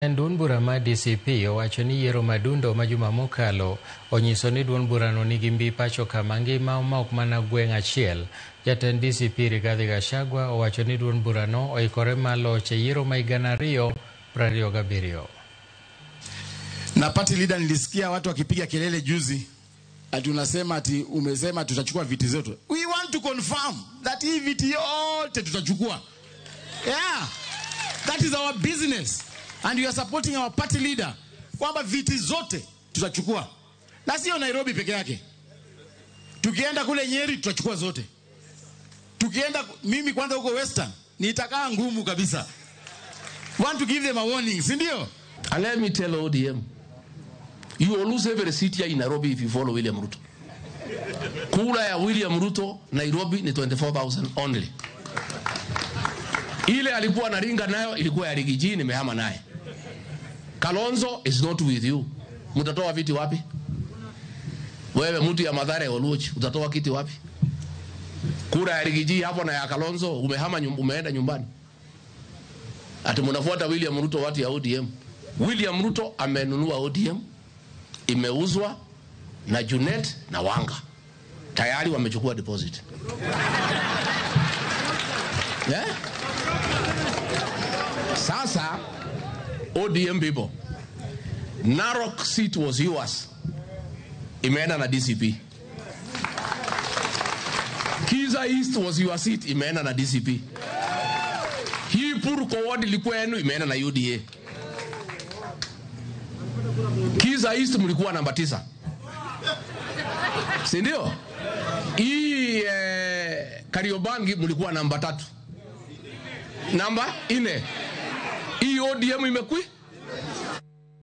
Duond bura ma DCP owacho ni yiero madundo ma juma mokalo onyiso ni duond burano nigi mbii pacho kama ngima ma ok mana gweng' achiel. Jatend DCP Rigathi Gachagua owacho ni duond burano oikore mar locho yiero ma higa 2027. Na party leader nilisikia watu wakipiga kelele juzi ati unasema ati umesema tutachukua viti zote. We want to confirm that hii viti yote tutachukua. Yeah. That is our business. And we are supporting our party leader. Kwamba viti zote tutachukua. Na sio Nairobi peke yake. Tukienda kule Nyeri tutachukua zote. Tukienda mimi kwanza huko Western nitakaa ngumu kabisa. Want to give them a warning, si ndio? And let me tell ODM, you will lose every seat here in Nairobi if you follow William Ruto. Kura ya William Ruto Nairobi ni 24,000 only. Ile alikuwa anaringa nayo ilikuwa ya Rigiji, nimehama naye. Kalonzo is not with you. Mutatoa viti wapi? Wewe mtu ya Mathare Oluoch, utatoa kiti wapi? Kura ya Rigiji hapo na ya Kalonzo umeenda nyumbani. Ati mnafuata William Ruto watu ya ODM. William Ruto amenunua ODM, imeuzwa na Junet na Wanga. Tayari wamechukua deposit. Yeah? Sasa ODM people, Narok seat was yours, imeenda na DCP. Kiza East was your seat, imeenda na DCP. Hii Purko ward ilikuwa yenu, imeenda na UDA. Kiza East mlikuwa namba 9. Si ndio? Hii Kariobangi mlikuwa namba 3. Namba 4. Hii ODM imekwi